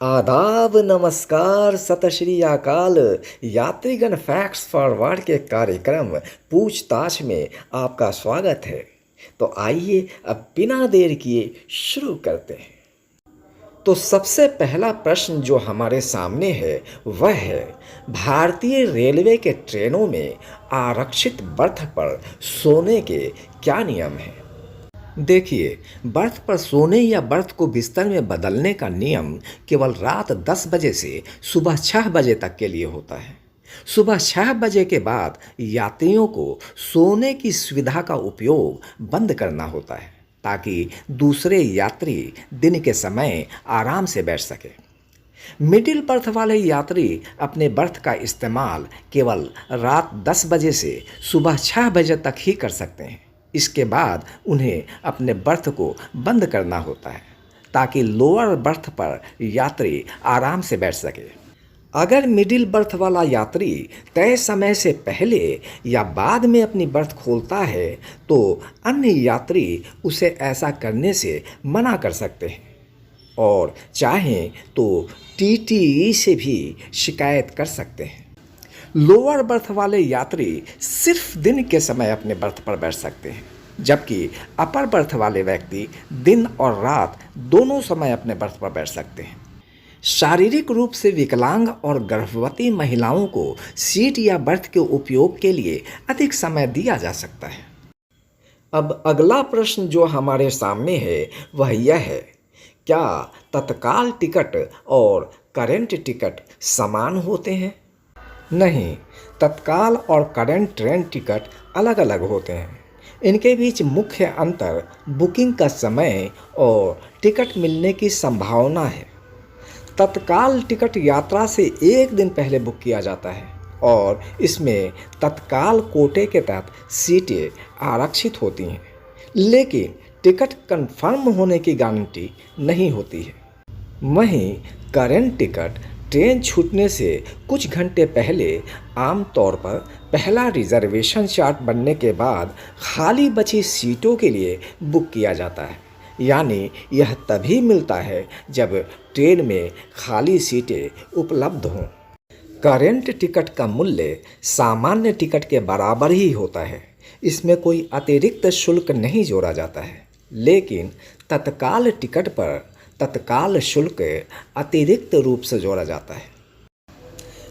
आदाब नमस्कार सत श्री अकाल। यात्रीगण फैक्ट्स फॉरवर्ड के कार्यक्रम पूछताछ में आपका स्वागत है। तो आइए अब बिना देर किए शुरू करते हैं। तो सबसे पहला प्रश्न जो हमारे सामने है वह है, भारतीय रेलवे के ट्रेनों में आरक्षित बर्थ पर सोने के क्या नियम हैं। देखिए, बर्थ पर सोने या बर्थ को बिस्तर में बदलने का नियम केवल रात 10 बजे से सुबह 6 बजे तक के लिए होता है। सुबह 6 बजे के बाद यात्रियों को सोने की सुविधा का उपयोग बंद करना होता है ताकि दूसरे यात्री दिन के समय आराम से बैठ सके। मिडिल बर्थ वाले यात्री अपने बर्थ का इस्तेमाल केवल रात 10 बजे से सुबह 6 बजे तक ही कर सकते हैं। इसके बाद उन्हें अपने बर्थ को बंद करना होता है ताकि लोअर बर्थ पर यात्री आराम से बैठ सके। अगर मिडिल बर्थ वाला यात्री तय समय से पहले या बाद में अपनी बर्थ खोलता है तो अन्य यात्री उसे ऐसा करने से मना कर सकते हैं और चाहें तो टीटीई से भी शिकायत कर सकते हैं। लोअर बर्थ वाले यात्री सिर्फ दिन के समय अपने बर्थ पर बैठ सकते हैं, जबकि अपर बर्थ वाले व्यक्ति दिन और रात दोनों समय अपने बर्थ पर बैठ सकते हैं। शारीरिक रूप से विकलांग और गर्भवती महिलाओं को सीट या बर्थ के उपयोग के लिए अधिक समय दिया जा सकता है। अब अगला प्रश्न जो हमारे सामने है वह यह है, क्या तत्काल टिकट और करंट टिकट समान होते हैं? नहीं, तत्काल और करंट ट्रेन टिकट अलग अलग होते हैं। इनके बीच मुख्य अंतर बुकिंग का समय और टिकट मिलने की संभावना है। तत्काल टिकट यात्रा से एक दिन पहले बुक किया जाता है और इसमें तत्काल कोटे के तहत सीटें आरक्षित होती हैं, लेकिन टिकट कंफर्म होने की गारंटी नहीं होती है। वहीं करंट टिकट ट्रेन छूटने से कुछ घंटे पहले आमतौर पर पहला रिजर्वेशन चार्ट बनने के बाद खाली बची सीटों के लिए बुक किया जाता है, यानी यह तभी मिलता है जब ट्रेन में खाली सीटें उपलब्ध हों। करंट टिकट का मूल्य सामान्य टिकट के बराबर ही होता है, इसमें कोई अतिरिक्त शुल्क नहीं जोड़ा जाता है, लेकिन तत्काल टिकट पर तत्काल शुल्क अतिरिक्त रूप से जोड़ा जाता है।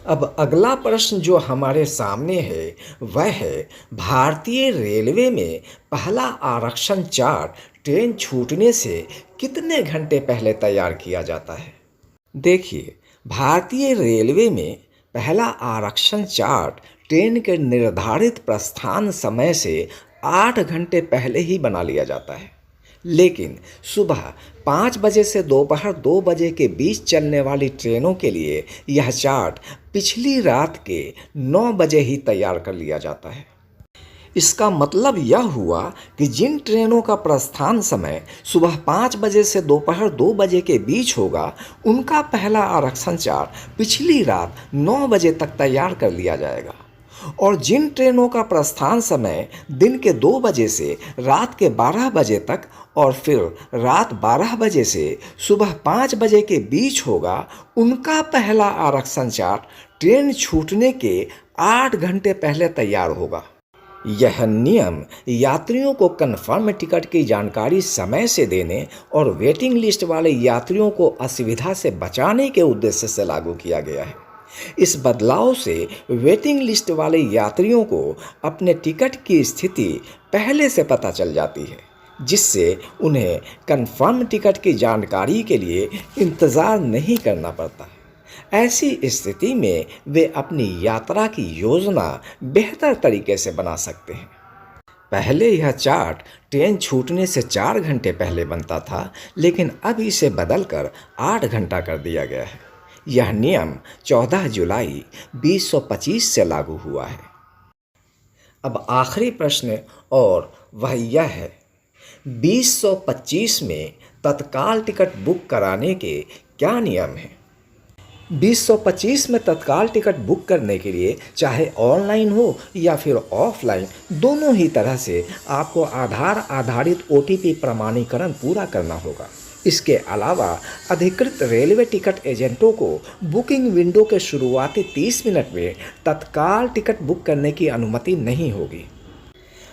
अब अगला प्रश्न जो हमारे सामने है वह है, भारतीय रेलवे में पहला आरक्षण चार्ट ट्रेन छूटने से कितने घंटे पहले तैयार किया जाता है? देखिए, भारतीय रेलवे में पहला आरक्षण चार्ट ट्रेन के निर्धारित प्रस्थान समय से 8 घंटे पहले ही बना लिया जाता है, लेकिन सुबह 5 बजे से दोपहर 2 बजे के बीच चलने वाली ट्रेनों के लिए यह चार्ट पिछली रात के 9 बजे ही तैयार कर लिया जाता है। इसका मतलब यह हुआ कि जिन ट्रेनों का प्रस्थान समय सुबह 5 बजे से दोपहर 2 बजे के बीच होगा, उनका पहला आरक्षण चार्ट पिछली रात 9 बजे तक तैयार कर लिया जाएगा, और जिन ट्रेनों का प्रस्थान समय दिन के 2 बजे से रात के 12 बजे तक और फिर रात 12 बजे से सुबह 5 बजे के बीच होगा, उनका पहला आरक्षण चार्ट ट्रेन छूटने के 8 घंटे पहले तैयार होगा। यह नियम यात्रियों को कन्फर्म टिकट की जानकारी समय से देने और वेटिंग लिस्ट वाले यात्रियों को असुविधा से बचाने के उद्देश्य से लागू किया गया है। इस बदलाव से वेटिंग लिस्ट वाले यात्रियों को अपने टिकट की स्थिति पहले से पता चल जाती है, जिससे उन्हें कंफर्म टिकट की जानकारी के लिए इंतज़ार नहीं करना पड़ता। ऐसी स्थिति में वे अपनी यात्रा की योजना बेहतर तरीके से बना सकते हैं। पहले यह चार्ट ट्रेन छूटने से 4 घंटे पहले बनता था, लेकिन अब इसे बदलकर 8 घंटा कर दिया गया है। यह नियम 14 जुलाई 2025 से लागू हुआ है। अब आखिरी प्रश्न और वह यह है, 2025 में तत्काल टिकट बुक कराने के क्या नियम हैं? 2025 में तत्काल टिकट बुक करने के लिए चाहे ऑनलाइन हो या फिर ऑफलाइन, दोनों ही तरह से आपको आधार आधारित OTP प्रमाणीकरण पूरा करना होगा। इसके अलावा अधिकृत रेलवे टिकट एजेंटों को बुकिंग विंडो के शुरुआती 30 मिनट में तत्काल टिकट बुक करने की अनुमति नहीं होगी।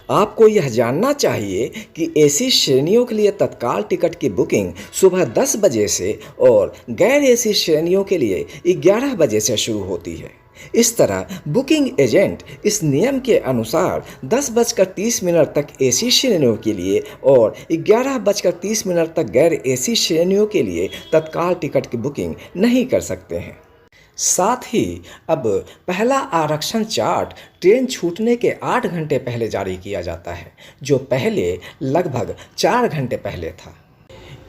आपको यह जानना चाहिए कि एसी श्रेणियों के लिए तत्काल टिकट की बुकिंग सुबह 10 बजे से और गैर एसी श्रेणियों के लिए 11 बजे से शुरू होती है। इस तरह बुकिंग एजेंट इस नियम के अनुसार 10:30 तक एसी श्रेणियों के लिए और 11:30 तक गैर एसी श्रेणियों के लिए तत्काल टिकट की बुकिंग नहीं कर सकते हैं। साथ ही अब पहला आरक्षण चार्ट ट्रेन छूटने के 8 घंटे पहले जारी किया जाता है, जो पहले लगभग 4 घंटे पहले था।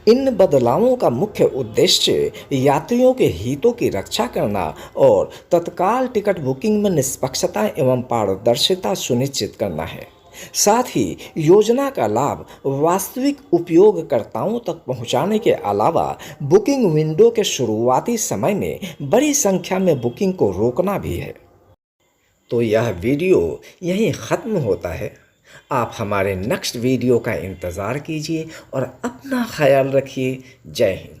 इन बदलावों का मुख्य उद्देश्य यात्रियों के हितों की रक्षा करना और तत्काल टिकट बुकिंग में निष्पक्षता एवं पारदर्शिता सुनिश्चित करना है। साथ ही योजना का लाभ वास्तविक उपयोगकर्ताओं तक पहुंचाने के अलावा बुकिंग विंडो के शुरुआती समय में बड़ी संख्या में बुकिंग को रोकना भी है। तो यह वीडियो यहीं ख़त्म होता है। आप हमारे नेक्स्ट वीडियो का इंतज़ार कीजिए और अपना ख्याल रखिए। जय हिंद।